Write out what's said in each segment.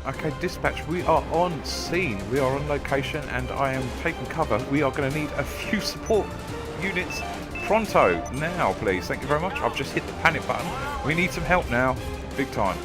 Okay, dispatch, we are on scene. We are on location and I am taking cover. We are going to need a few support units pronto. Now, please. Thank you very much. I've just hit the panic button. We need some help now. Big time.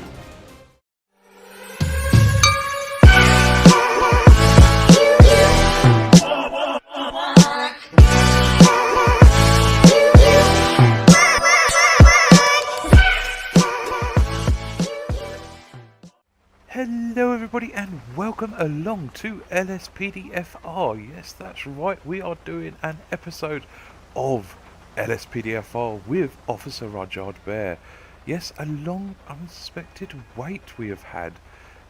Hello everybody and welcome along to Lspdfr. Yes, that's right, we are doing an episode of Lspdfr with Officer TheRuddYardBear. Yes, a long unsuspected wait we have had.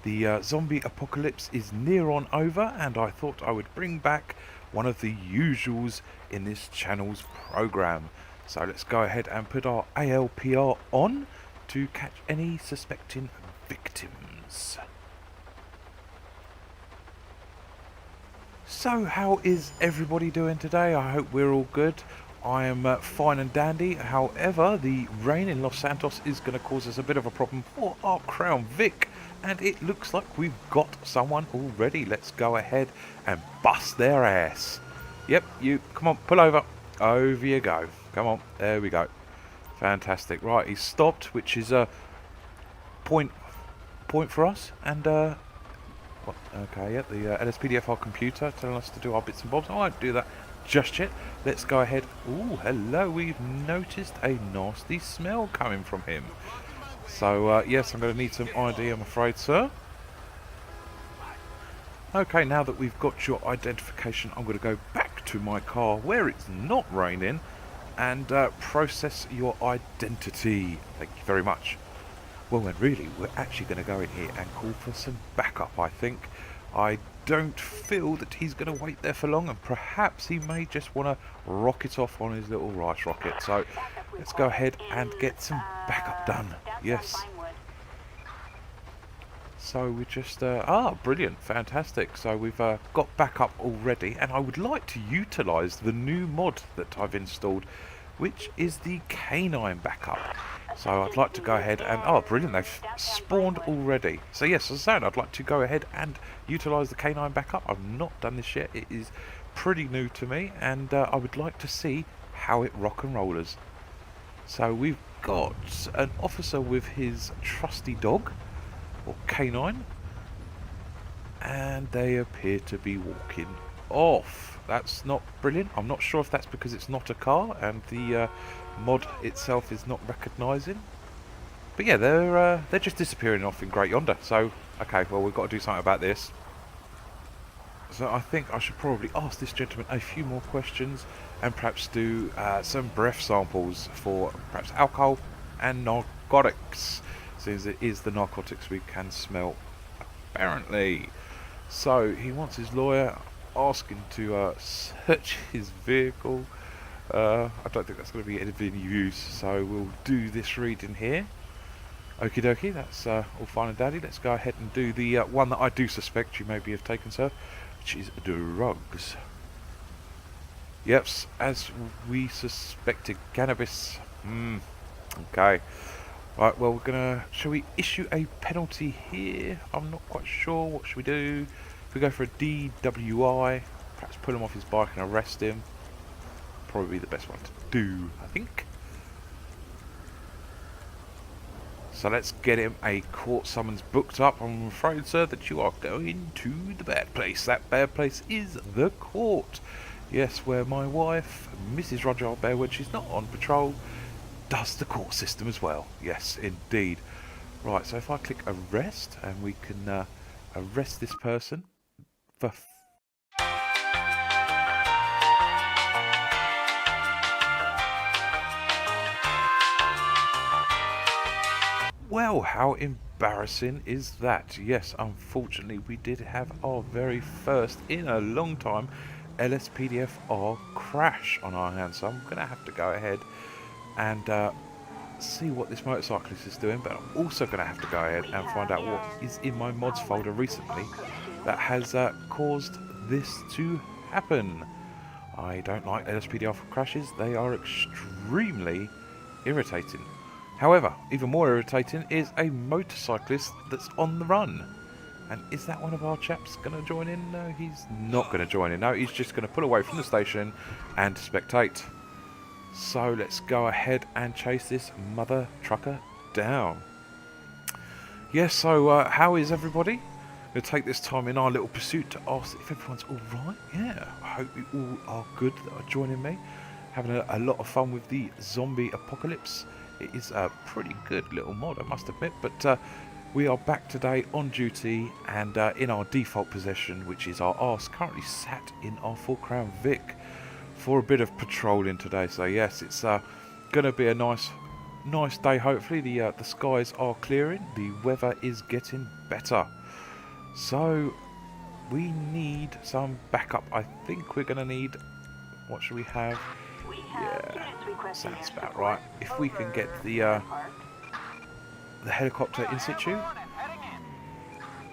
The zombie apocalypse is near on over and I thought I would bring back one of the usuals in this channel's program. So let's go ahead and put our ALPR on to catch any suspecting victims. So how is everybody doing today? I hope we're all good. I am fine and dandy. However, the rain in Los Santos is going to cause us a bit of a problem for our Crown Vic, and it looks like we've got someone already. Let's go ahead and bust their ass. Yep, you come on, pull over. Over you go. Come on, there we go. Fantastic. Right, he's stopped, which is a point for us, and okay, yeah, the Lspdfr computer telling us to do our bits and bobs. I won't do that just yet. Let's go ahead. Ooh, hello, we've noticed a nasty smell coming from him. So yes, I'm going to need some ID, I'm afraid, sir. Okay, now that we've got your identification, I'm going to go back to my car where it's not raining and process your identity. Thank you very much. Well, and really, we're actually going to go in here and call for some backup, I think. I don't feel that he's going to wait there for long, and perhaps he may just want to rocket off on his little rice rocket. So, let's go ahead and get some backup done. Yes. So, we just... brilliant. Fantastic. So, we've got backup already, and I would like to utilise the new mod that I've installed, which is the canine backup. So I'd like to go ahead and... Oh, brilliant, they've spawned already. So yes, as I said, I'd like to go ahead and utilise the canine backup. I've not done this yet. It is pretty new to me, and I would like to see how it rock and rollers. So we've got an officer with his trusty dog, or canine, and they appear to be walking off. That's not brilliant. I'm not sure if that's because it's not a car and the mod itself is not recognising. But yeah, they're just disappearing off in Great Yonder. So, okay, well, we've got to do something about this. So I think I should probably ask this gentleman a few more questions and perhaps do some breath samples for perhaps alcohol and narcotics, since it is the narcotics we can smell, apparently. So he wants his lawyer asking to search his vehicle. I don't think that's going to be anything use, so we'll do this reading here. Okie dokie, that's all fine and dandy. Let's go ahead and do the one that I do suspect you maybe have taken, sir, which is drugs. Yep, as we suspected, cannabis. Okay. Right, well, we're gonna... Shall we issue a penalty here? I'm not quite sure. What should we do? If we go for a DWI, perhaps pull him off his bike and arrest him. Probably the best one to do, I think. So let's get him a court summons booked up. I'm afraid, sir, that you are going to the bad place. That bad place is the court. Yes, where my wife, Mrs. TheRuddYardBear, when she's not on patrol, does the court system as well. Yes, indeed. Right, so if I click arrest, and we can arrest this person for... Well, how embarrassing is that? Yes, unfortunately, we did have our very first, in a long time, Lspdfr crash on our hands. So I'm going to have to go ahead and see what this motorcyclist is doing, but I'm also going to have to go ahead and find out what is in my mods folder recently that has caused this to happen. I don't like Lspdfr crashes. They are extremely irritating. However, even more irritating is a motorcyclist that's on the run. And is that one of our chaps going to join in? No, he's not going to join in. No, he's just going to pull away from the station and spectate. So let's go ahead and chase this mother trucker down. Yes, so how is everybody? We'll take this time in our little pursuit to ask if everyone's alright. Yeah, I hope you all are good that are joining me. Having a lot of fun with the zombie apocalypse. It is a pretty good little mod, I must admit, but we are back today on duty and in our default position, which is our arse, currently sat in our 4 Crown Vic for a bit of patrolling today. So yes, it's going to be a nice day. Hopefully the skies are clearing, the weather is getting better. So we need some backup. I think we're going to need, what should we have? Yeah, sounds about right. If we can get the helicopter in situ,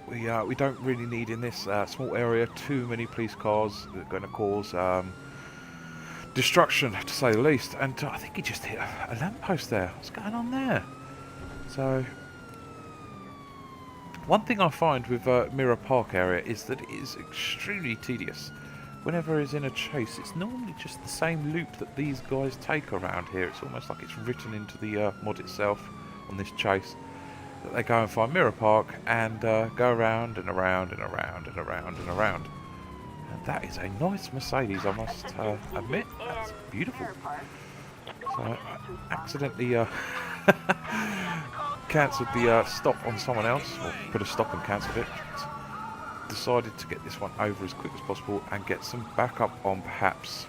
we don't really need in this small area too many police cars that are going to cause destruction, to say the least. And I think he just hit a lamppost there. What's going on there? So one thing I find with Mirror Park area is that it is extremely tedious. Whenever he's in a chase, it's normally just the same loop that these guys take around here. It's almost like it's written into the mod itself on this chase, that they go and find Mirror Park and go around and around and around and around and around. And that is a nice Mercedes, I must admit. That's beautiful. So I accidentally cancelled the stop on someone else, or put a stop and cancelled it. Decided to get this one over as quick as possible and get some backup on, perhaps.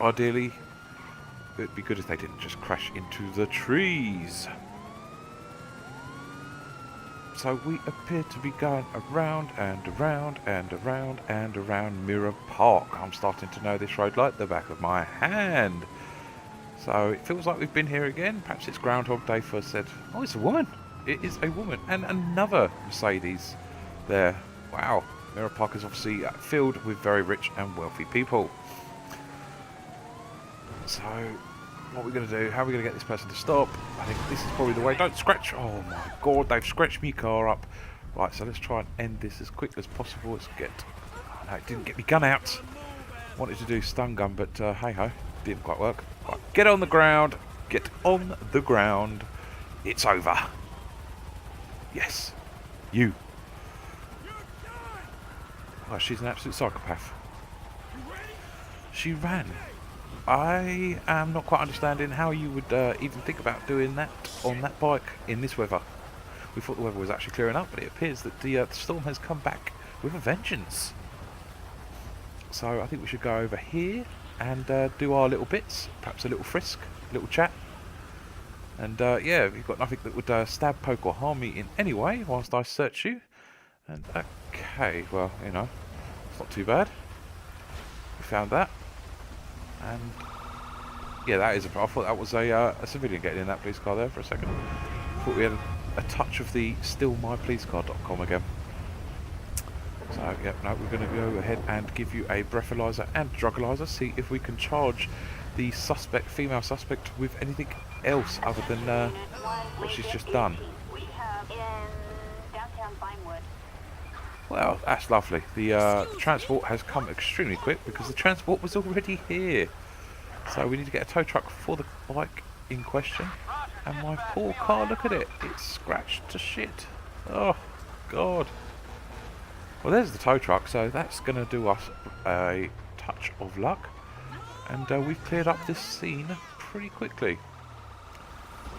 Ideally, it would be good if they didn't just crash into the trees. So we appear to be going around and around and around and around Mirror Park. I'm starting to know this road like the back of my hand. So it feels like we've been here again. Perhaps it's Groundhog Day for said, oh, it's a woman. It is a woman. And another Mercedes there. Wow, Mirror Park is obviously filled with very rich and wealthy people. So, what are we going to do? How are we going to get this person to stop? I think this is probably the way. Don't scratch! Oh my god, they've scratched my car up. Right, so let's try and end this as quick as possible. Let's get... Oh no, it didn't get my gun out. Wanted to do stun gun, but hey-ho, didn't quite work. Right, get on the ground. Get on the ground. It's over. Yes. You. Oh, she's an absolute psychopath. She ran. I am not quite understanding how you would even think about doing that on that bike in this weather. We thought the weather was actually clearing up, but it appears that the storm has come back with a vengeance. So I think we should go over here and do our little bits. Perhaps a little frisk, a little chat. And yeah, you've got nothing that would stab, poke or harm me in any way whilst I search you. And okay, well, you know, it's not too bad. We found that. And yeah, that is I thought that was a civilian getting in that police car there for a second. Thought we had a touch of the stillmypolicecar.com again. So yeah, no, we're going to go ahead and give you a breathalyzer and drugalyzer. See if we can charge the suspect, female suspect, with anything else other than what she's just done. Well, that's lovely. The transport has come extremely quick because the transport was already here. So we need to get a tow truck for the bike in question. And my poor car, look at it. It's scratched to shit. Oh, God. Well, there's the tow truck, so that's going to do us a touch of luck. And we've cleared up this scene pretty quickly.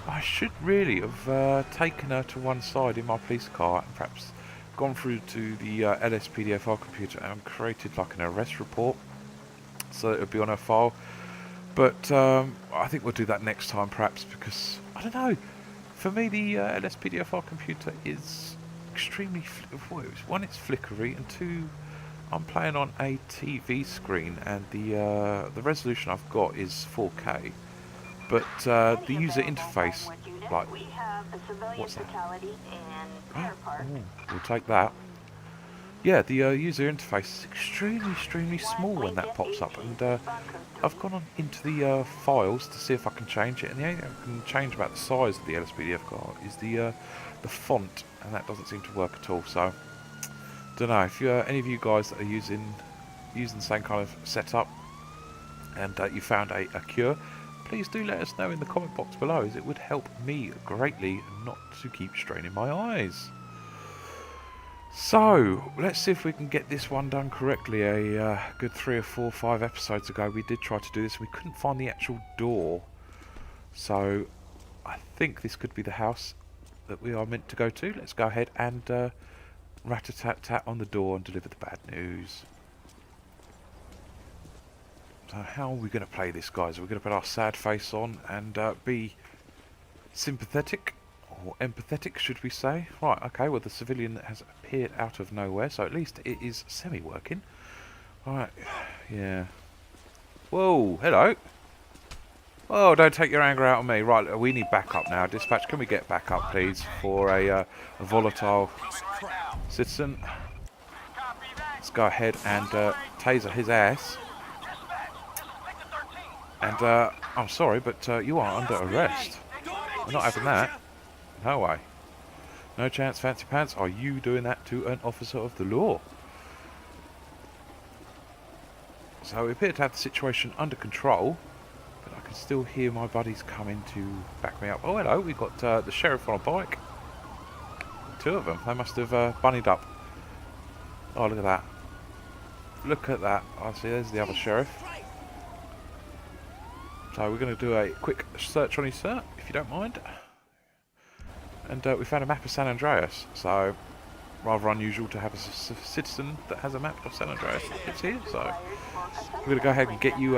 I should really have taken her to one side in my police car and perhaps gone through to the Lspdfr computer and created like an arrest report so that it would be on her file. But I think we'll do that next time perhaps, because I don't know, for me the Lspdfr computer is extremely one, it's flickery, and two, I'm playing on a TV screen and the resolution I've got is 4K, but the user interface, like, what's that? Oh, we'll take that. Yeah, the user interface is extremely small when that pops up, and I've gone on into the files to see if I can change it, and the only thing I can change about the size of the Lspdfr car is the font, and that doesn't seem to work at all. So Don't know if you any of you guys that are using the same kind of setup and you found a cure, please do let us know in the comment box below, as it would help me greatly not to keep straining my eyes. So let's see if we can get this one done correctly. A good 3 or 4 or 5 episodes ago we did try to do this. We couldn't find the actual door, so I think this could be the house that we are meant to go to. Let's go ahead and rat-a-tat-tat on the door and deliver the bad news. So how are we going to play this, guys? Are we going to put our sad face on and be sympathetic, or empathetic, should we say? Right, okay, well the civilian has appeared out of nowhere, so at least it is semi-working. Right, yeah. Whoa, hello. Oh, don't take your anger out on me. Right, we need backup now. Dispatch, can we get backup, please, for a volatile citizen? Let's go ahead and taser his ass. And I'm sorry, but you are under arrest. We're not having that. No way. No chance, fancy pants. Are you doing that to an officer of the law? So we appear to have the situation under control, but I can still hear my buddies coming to back me up. Oh, hello. We've got the sheriff on a bike. 2 of them. They must have bunnied up. Oh, look at that. Look at that. I see, there's the other sheriff. So we're going to do a quick search on his cert, if you don't mind. And we found a map of San Andreas, so rather unusual to have a citizen that has a map of San Andreas that's here. So we're going to go ahead and get you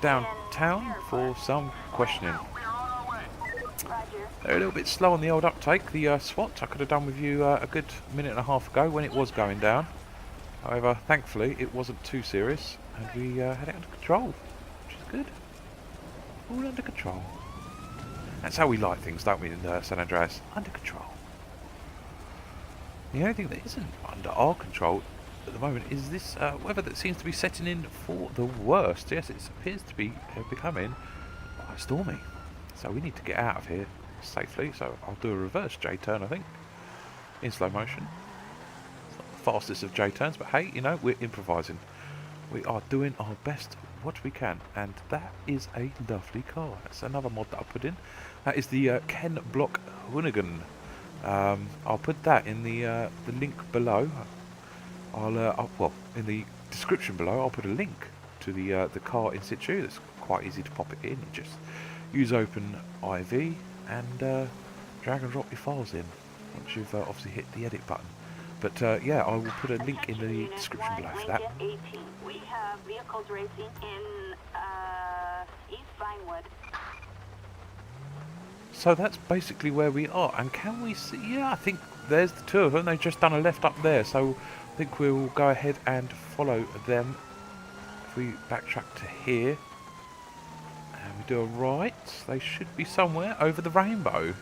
downtown for some questioning. They're a little bit slow on the old uptake. The SWAT I could have done with you a good minute and a half ago when it was going down. However, thankfully it wasn't too serious and we had it under control, which is good. All under control. That's how we like things, don't we, in San Andreas? Under control. The only thing that isn't under our control at the moment is this weather that seems to be setting in for the worst. Yes, it appears to be becoming quite stormy. So we need to get out of here safely. So I'll do a reverse J-turn, I think, in slow motion. It's not the fastest of J-turns, but hey, you know, we're improvising. We are doing our best what we can, and that is a lovely car. That's another mod that I put in. That is the Ken Block Hoonigan. I'll put that in the link below. Well, in the description below, I'll put a link to the car in situ. It's quite easy to pop it in. You just use Open IV and drag and drop your files in once you've obviously hit the edit button. But yeah, I will put a link in the description below for that. We have vehicles racing in East Vinewood. So that's basically where we are. And can we see? Yeah, I think there's the 2 of them. They've just done a left up there. So I think we'll go ahead and follow them. If we backtrack to here and we do a right, they should be somewhere over the rainbow.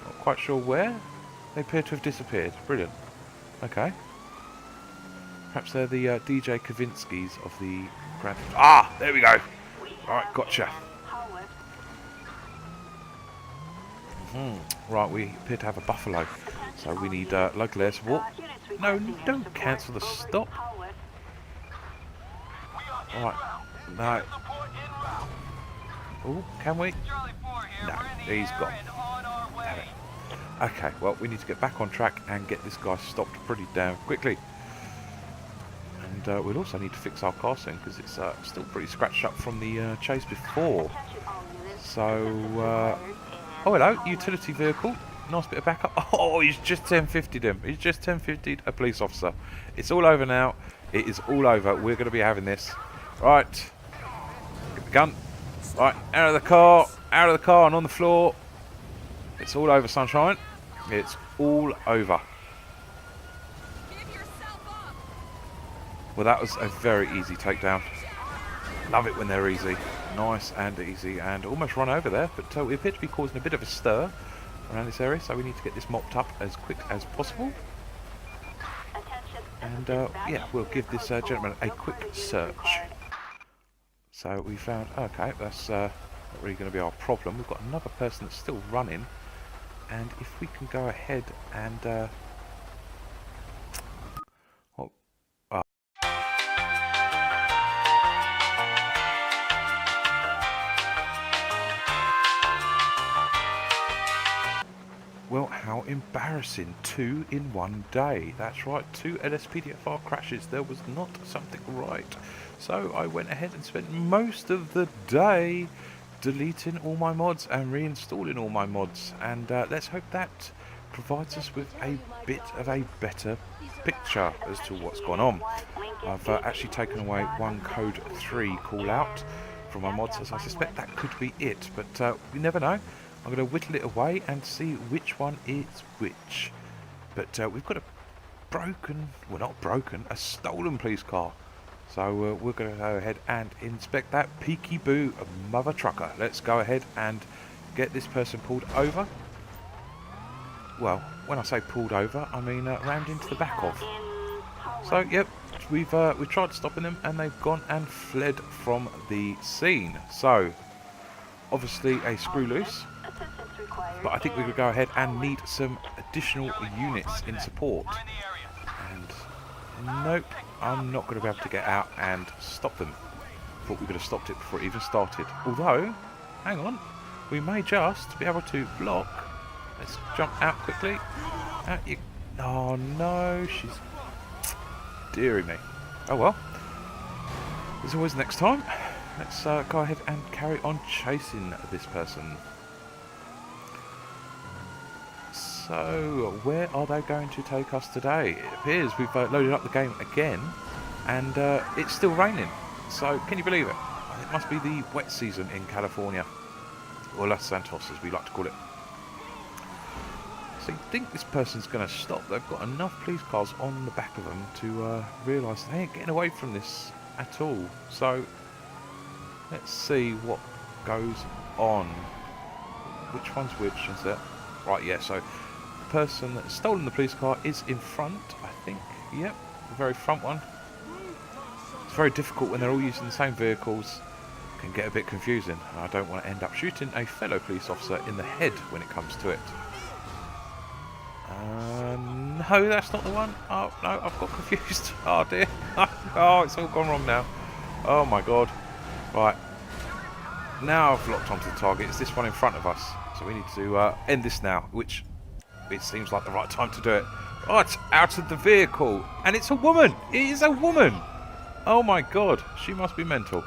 Not quite sure where. They appear to have disappeared. Brilliant. Okay. Perhaps they're the DJ Kavinskis of the Grand... Ah! There we go! Alright, gotcha. Right, we appear to have a buffalo. So we need local air support. No, don't cancel the stop. Alright. No. Oh, can we? No, he's gone. Damn it. Okay, well, we need to get back on track and get this guy stopped pretty damn quickly. And we'll also need to fix our casting because it's still pretty scratched up from the chase before. So, oh hello, utility vehicle. Nice bit of backup. Oh, he's just 1050'd him. He's just 1050'd a police officer. It's all over now. It is all over. We're going to be having this. Right. Get the gun. Right, out of the car. Out of the car and on the floor. It's all over, sunshine. It's all over. Well, that was a very easy takedown. Love it when they're easy. Nice and easy, and almost run over there. But we appear to be causing a bit of a stir around this area, so we need to get this mopped up as quick as possible. And yeah, we'll give this gentleman a quick search. So we found, okay, that's not really going to be our problem. We've got another person that's still running. And if we can go ahead and embarrassing. 2 in one day. That's right, 2 Lspdfr crashes. There was not something right. So I went ahead and spent most of the day deleting all my mods and reinstalling all my mods. And let's hope that provides us with a bit of a better picture as to what's gone on. I've actually taken away one code 3 call out from my mods, as I suspect that could be it, but you never know. I'm going to whittle it away and see which one is which. But we've got a broken, well not broken, a stolen police car. So we're going to go ahead and inspect that peeky-boo mother trucker. Let's go ahead and get this person pulled over. Well, when I say pulled over, I mean rammed into the back of. So, yep, we've tried stopping them and they've gone and fled from the scene. So, obviously a screw loose, but I think we could go ahead and need some additional units in support. And nope, I'm not going to be able to get out and stop them. Thought we could have stopped it before it even started. Although, hang on, we may just be able to block. Let's jump out quickly. Out you. Oh no, she's dearing me. Oh well. There's always next time. Let's go ahead and carry on chasing this person. So, where are they going to take us today? It appears we've loaded up the game again, and it's still raining. So, can you believe it? It must be the wet season in California, or Los Santos as we like to call it. So you think this person's going to stop? They've got enough police cars on the back of them to realise they ain't getting away from this at all. So let's see what goes on. Which one's which, is it? Right, yeah, so the person that's stolen the police car is in front, I think. Yep, the very front one. It's very difficult when they're all using the same vehicles. Can get a bit confusing. I don't want to end up shooting a fellow police officer in the head when it comes to it. No, that's not the one. Oh, no, I've got confused. Oh, dear. Oh, it's all gone wrong now. Oh, my God. Right. Now I've locked onto the target. It's this one in front of us. So we need to end this now, which it seems like the right time to do it. Oh, it's out of the vehicle. And it's a woman. It is a woman. Oh, my God. She must be mental.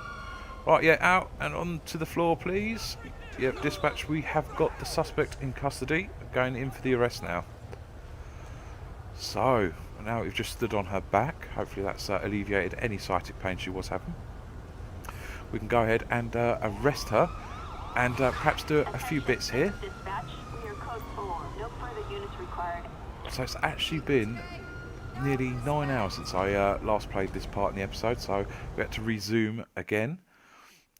Right, yeah, out and onto the floor, please. Yep, dispatch, we have got the suspect in custody. Going in for the arrest now. So, now we've just stood on her back. Hopefully that's alleviated any sciatic pain she was having. We can go ahead and arrest her and perhaps do a few bits here. So it's actually been nearly 9 hours since I last played this part in the episode, so we had to resume again.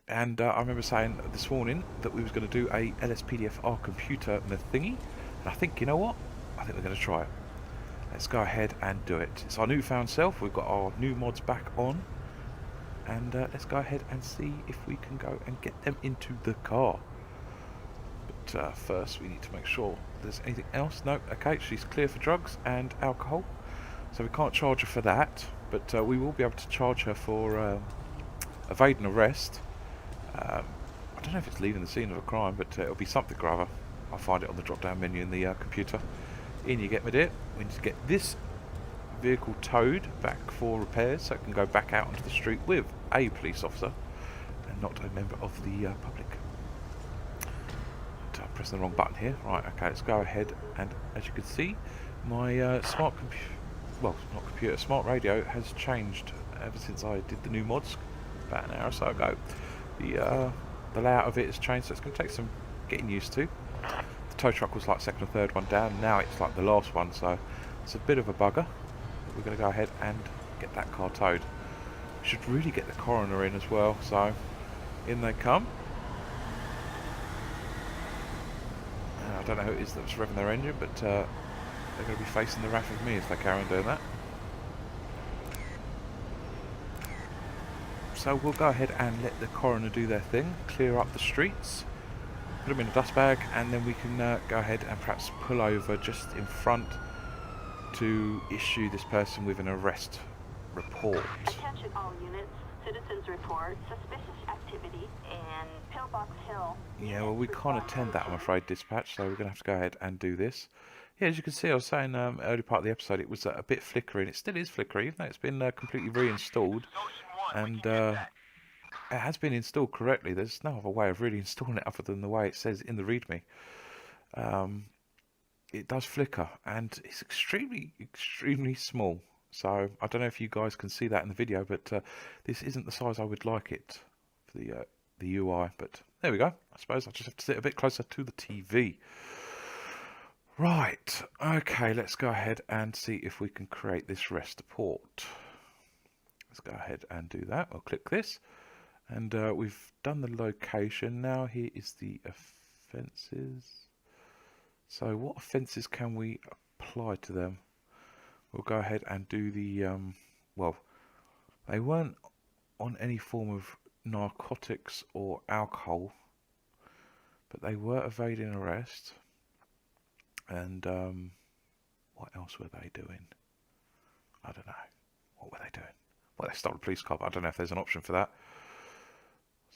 And I remember saying this morning that we was going to do a Lspdfr computer thingy, and I think, you know what? I think we're going to try it. Let's go ahead and do it. It's our newfound self. We've got our new mods back on. And let's go ahead and see if we can go and get them into the car. But first we need to make sure there's anything else. No, okay, she's clear for drugs and alcohol. So we can't charge her for that. But we will be able to charge her for evading arrest. I don't know if it's leaving the scene of a crime, but it'll be something or other. I'll find it on the drop-down menu in the computer. In you get, my dear. We need to get this vehicle towed back for repairs so it can go back out onto the street with a police officer and not a member of the public. I'm pressing the wrong button here. Right, okay, let's go ahead, and as you can see, my smart radio has changed ever since I did the new mods about an hour or so ago. The layout of it has changed, so it's going to take some getting used to. The tow truck was like second or third one down, now it's like the last one, so it's a bit of a bugger. But we're going to go ahead and get that car towed. We should really get the coroner in as well, so in they come. I don't know who it is that's revving their engine, but they're going to be facing the wrath of me if they carry on doing that. So we'll go ahead and let the coroner do their thing, clear up the streets, put them in a dust bag, and then we can go ahead and perhaps pull over just in front to issue this person with an arrest report. Attention all units, citizens report suspicious activity in Pillbox Hill. Yeah, well we can't attend that, I'm afraid, dispatch, so we're going to have to go ahead and do this. Yeah, as you can see, I was saying early part of the episode, it was a bit flickery, and it still is flickery, even though it's been completely reinstalled, and it has been installed correctly. There's no other way of really installing it other than the way it says in the README. It does flicker, and it's extremely small. So I don't know if you guys can see that in the video, but this isn't the size I would like it for the UI. But there we go. I suppose I just have to sit a bit closer to the TV. Right. Okay. Let's go ahead and see if we can create this REST port. Let's go ahead and do that. I'll click this, and we've done the location. Now here is the offences. So what offences can we apply to them? We'll go ahead and do the, well, they weren't on any form of narcotics or alcohol, but they were evading arrest. And what else were they doing? I don't know. What were they doing? Well, they stole a police car, but I don't know if there's an option for that.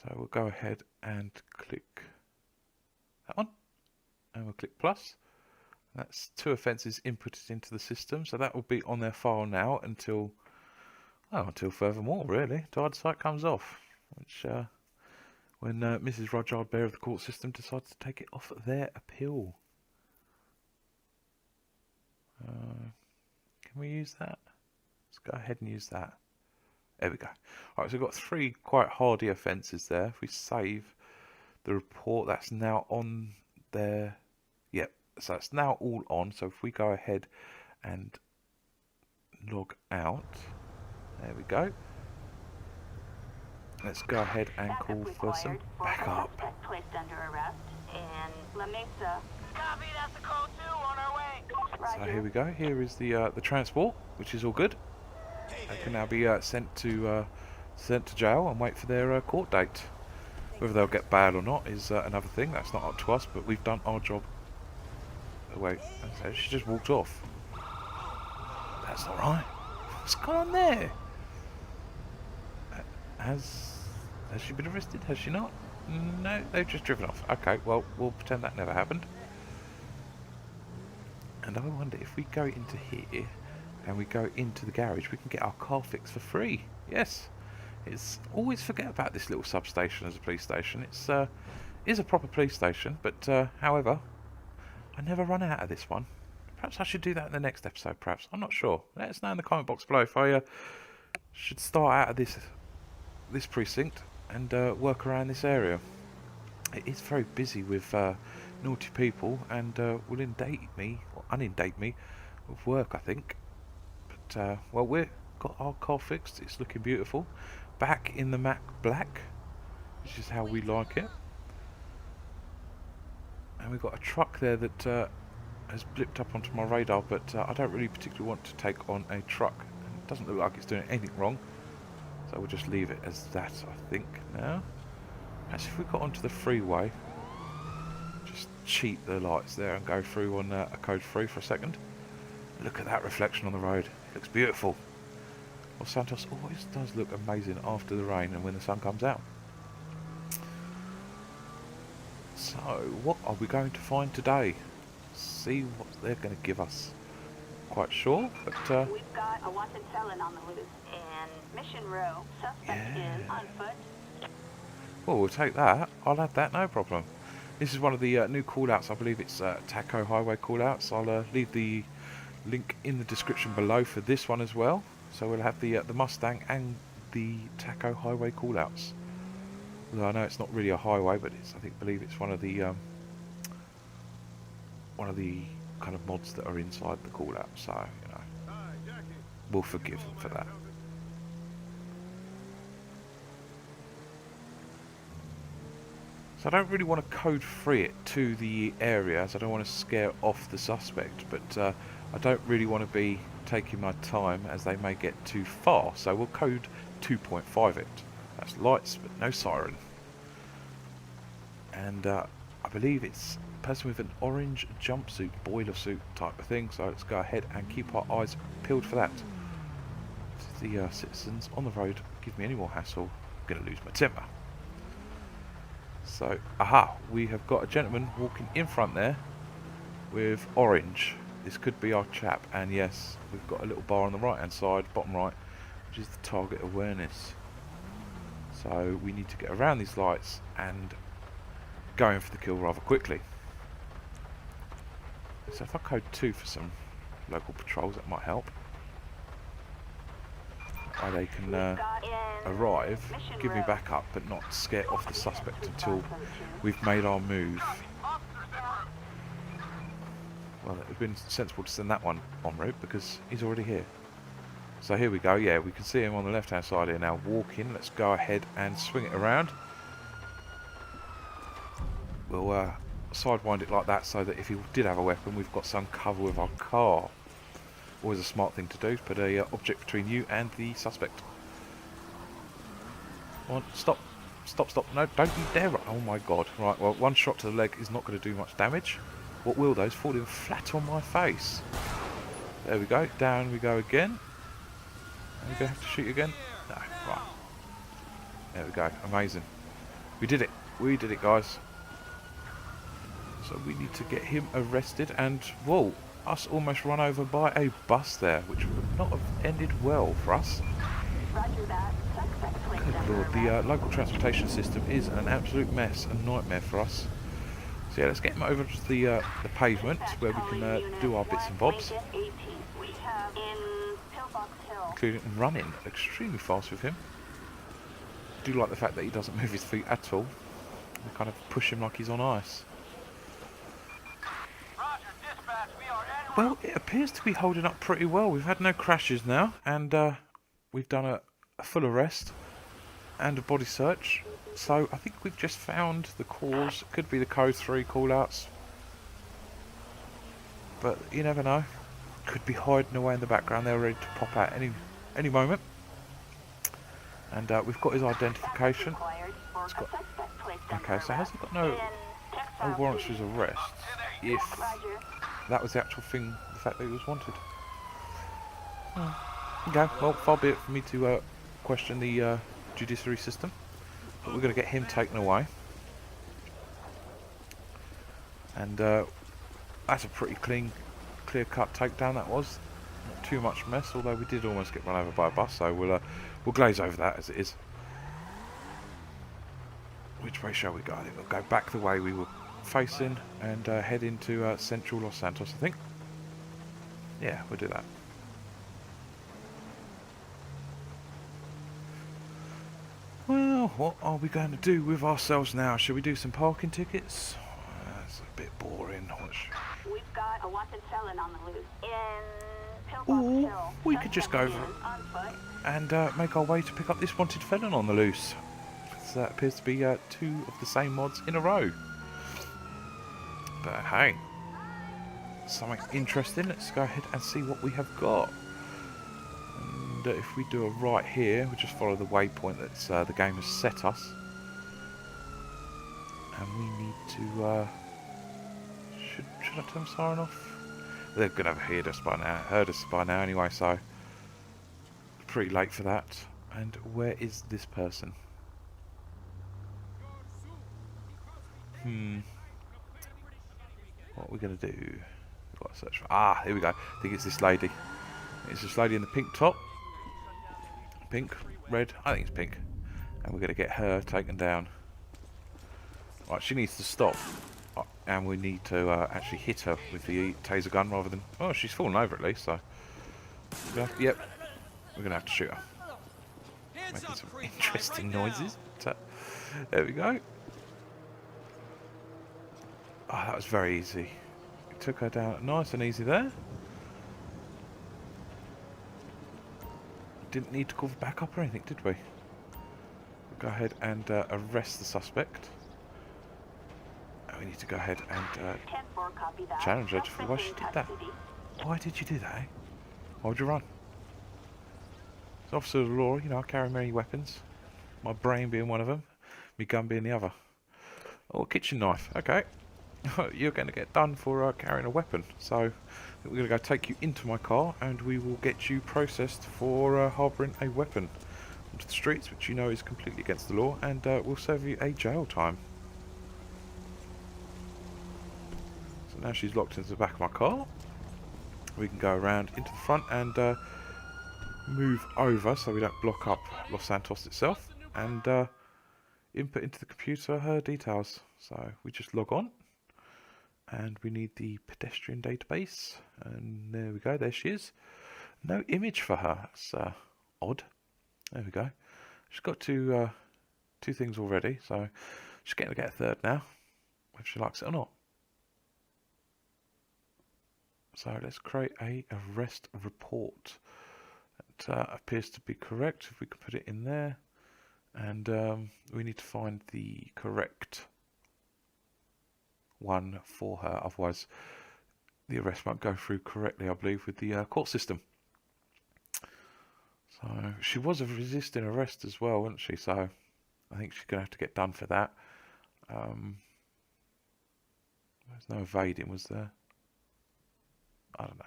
So we'll go ahead and click that one. And we'll click plus. That's 2 offences inputted into the system, so that will be on their file now until, well, until furthermore, really, till the site comes off, which when Mrs. RuddYardBear of the court system decides to take it off their appeal. Can we use that? Let's go ahead and use that. There we go. Alright, so we've got 3 quite hardy offences there. If we save the report, that's now on there. Yep, so it's now all on. So if we go ahead and log out, there we go. Let's go ahead and call for some backup. Placed under arrest in La Mesa. Copy, that's a code 2 on our way. So here we go. Here is the transport, which is all good. They can now be sent to jail and wait for their court date. Whether they'll get bail or not is another thing. That's not up to us, but we've done our job. Oh, wait, she just walked off. That's not right. What's going on there? Has she been arrested? Has she not? No, they've just driven off. Okay, well, we'll pretend that never happened. And I wonder if we go into here and we go into the garage, we can get our car fixed for free. Yes. It's always forget about this little substation as a police station. It's is a proper police station, but however, I never run out of this one. Perhaps I should do that in the next episode. Perhaps I'm not sure. Let us know in the comment box below if I should start out of this precinct and work around this area. It is very busy with naughty people and will inundate me with work, I think. But well, we've got our car fixed. It's looking beautiful. Back in the matte black, which is how we like it. And we've got a truck there that has blipped up onto my radar, but I don't really particularly want to take on a truck. It doesn't look like it's doing anything wrong, so we'll just leave it as that, I think, now. Actually, if we got onto the freeway, just cheat the lights there and go through on a code 3 for a second. Look at that reflection on the road. It looks beautiful. Los Santos always does look amazing after the rain and when the sun comes out. So, what are we going to find today? See what they're going to give us. Quite sure, but We've got a wanted felon on the loose in Mission Row. Suspect is on foot. well, we'll take that. I'll add that, no problem. This is one of the new callouts. I believe it's Taco Highway callouts. I'll leave the link in the description below for this one as well. So we'll have the Mustang and the Taco Highway callouts. Although I know it's not really a highway, but it's, I believe it's one of the kind of mods that are inside the callout. So you know, we'll forgive them for that. So I don't really want to code free it to the area, as I don't want to scare off the suspect, but I don't really want to be taking my time as they may get too far, so we'll code 2.5 it. That's lights but no siren. And I believe it's a person with an orange jumpsuit, boiler suit type of thing, so let's go ahead and keep our eyes peeled for that. If the citizens on the road give me any more hassle, I'm going to lose my temper. So, aha, we have got a gentleman walking in front there with orange. this could be our chap. And yes, we've got a little bar on the right hand side, bottom right, which is the target awareness. So we need to get around these lights and go in for the kill rather quickly. So if I code 2 for some local patrols, that might help. Why they can arrive, give me backup, but not scare off the suspect until we've made our move. Well, it would have been sensible to send that one en route because he's already here. So here we go, yeah, we can see him on the left hand side here now, walking. Let's go ahead and swing it around. We'll sidewind it like that so that if he did have a weapon, we've got some cover with our car. Always a smart thing to do, put a object between you and the suspect. Come on, stop, stop, stop, no, don't you dare run. Oh my god, right, well, one shot to the leg is not going to do much damage. What will though is fall in flat on my face. There we go, down we go again. Are we going to have to shoot again? No, right. There we go, amazing. We did it guys. So we need to get him arrested and, whoa, us almost run over by a bus there, which would not have ended well for us. Roger that. Suspect placed Good under lord, the arrest. local transportation system is an absolute mess, a nightmare for us. So yeah, let's get him over to the pavement where we can do our bits and bobs. We have in Pillbox Hill. Including running extremely fast with him. I do like the fact that he doesn't move his feet at all. We kind of push him like he's on ice. Roger, dispatch, we are en route. Well, it appears to be holding up pretty well. We've had no crashes now, and we've done a full arrest and a body search. So I think we've just found the cause. It could be the code 3 callouts, but you never know. Could be hiding away in the background. They're ready to pop out any moment. And we've got his identification. Required for It's got- a suspect placed under Okay, so has he got no arrest in Textile warrants for his 2. arrest? If Roger. that was the actual thing, the fact that he was wanted. Okay, well, far be it for me to question the judiciary system, but we're going to get him taken away. And that's a pretty clear-cut takedown that was. Not too much mess, although we did almost get run over by a bus, so we'll glaze over that as it is. Which way shall we go? I think we'll go back the way we were facing and head into central Los Santos, I think. Yeah, we'll do that. Well, what are we going to do with ourselves now? Shall we do some parking tickets? That's a bit boring. We've got a wanted felon on the loose in Pillbox Or Hill. we could just go Suspect over is on foot. and make our way to pick up this wanted felon on the loose. That appears to be 2 of the same mods in a row. But hey, something interesting. Let's go ahead and see what we have got. And if we do a right here, we just follow the waypoint that the game has set us. And we need to... should I turn siren off? They're going to have heard us by now anyway, so... pretty late for that. And where is this person? What are we going to do? We've got to search for... Ah, here we go. I think it's this lady. It's this lady in the pink top. Pink, red, I think it's pink. And we're going to get her taken down. Right, she needs to stop. And we need to actually hit her with the taser gun rather than... Oh, she's fallen over at least, so... Yep, we're going to have to shoot her. Making some interesting noises. So, there we go. Oh, that was very easy. We took her down nice and easy there. Didn't need to call for backup or anything, did we? We'll go ahead and arrest the suspect. And we need to go ahead and 10-4, copy that. challenge her for why she Suspect did in that. custody. Why did you do that, eh? Why would you run? As officer of the law, you know, I carry many weapons. My brain being one of them, my gun being the other. Oh, a kitchen knife. Okay. You're going to get done for carrying a weapon. So we're going to go take you into my car and we will get you processed for harbouring a weapon onto the streets, which you know is completely against the law, and we'll serve you a jail time. So now she's locked into the back of my car. we can go around into the front and move over so we don't block up Los Santos itself, and input into the computer her details. So we just log on, and we need the pedestrian database, and there we go, there she is. No image for her. That's odd. There we go. She's got two things already, so she's getting to get a third now, if she likes it or not. So let's create a arrest report. It appears to be correct. If we can put it in there, and we need to find the correct one for her, otherwise the arrest won't go through correctly, I believe, with the court system. So she was a resisting arrest as well, wasn't she? So I think she's going to have to get done for that. There's no evading, was there? I don't know.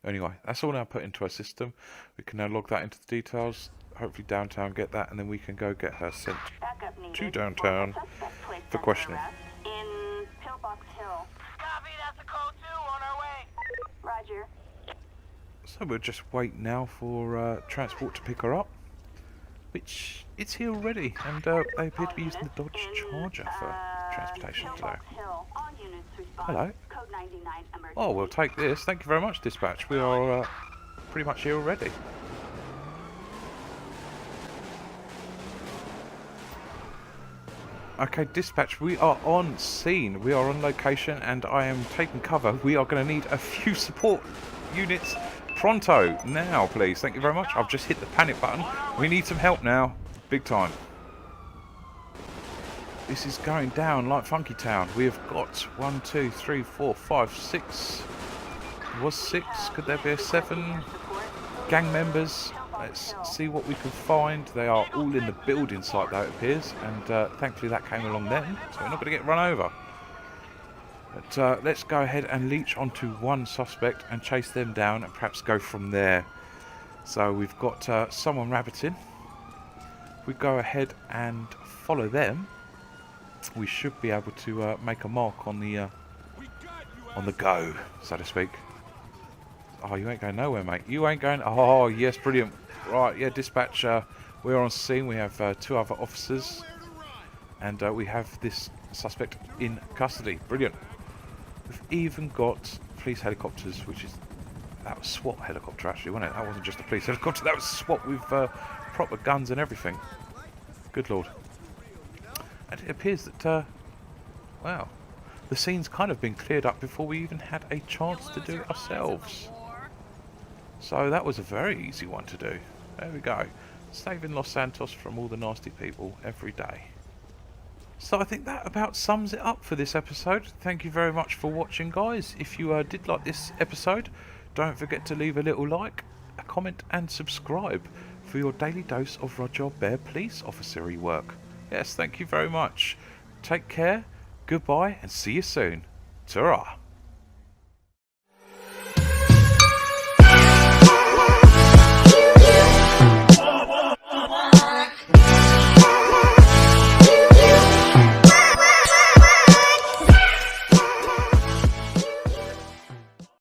Anyway, that's all now put into our system. We can now log that into the details. Hopefully downtown get that, and then we can go get her sent to downtown for questioning. In Pillbox Hill. Copy, that's a code 2 on our way. Roger. So we'll just wait now for transport to pick her up, which it's here already, and they appear to be using the Dodge Charger for transportation today. Hello. Code 99 emergency. Oh, we'll take this. Thank you very much, dispatch. We are pretty much here already. Okay, dispatch, we are on scene. We are on location, and I am taking cover. We are going to need a few support units pronto. Now, please. Thank you very much. I've just hit the panic button. We need some help now. Big time. This is going down like Funky Town. We have got 1, 2, 3, 4, 5, 6. There was 6. Could there be a 7? Gang members. Let's see what we can find. They are all in the building site, though, it appears. And thankfully that came along then. So we're not going to get run over. But let's go ahead and leech onto one suspect and chase them down and perhaps go from there. So we've got someone rabbiting. If we go ahead and follow them, we should be able to make a mark on the go, so to speak. Oh, you ain't going nowhere, mate. You ain't going... Oh, yes, brilliant. Right, yeah, dispatch, we're on scene. We have 2 other officers, and we have this suspect in custody. Brilliant. We've even got police helicopters, which is... That was SWAT helicopter, actually, wasn't it? That wasn't just a police helicopter. That was SWAT with proper guns and everything. Good lord. And it appears that, wow, the scene's kind of been cleared up before we even had a chance to do it ourselves. So that was a very easy one to do. There we go. Saving Los Santos from all the nasty people every day. So I think that about sums it up for this episode. Thank you very much for watching, guys. If you did like this episode, don't forget to leave a little like, a comment and subscribe for your daily dose of RuddYardBear police officery work. Yes, thank you very much. Take care, goodbye, and see you soon. Ta-ra!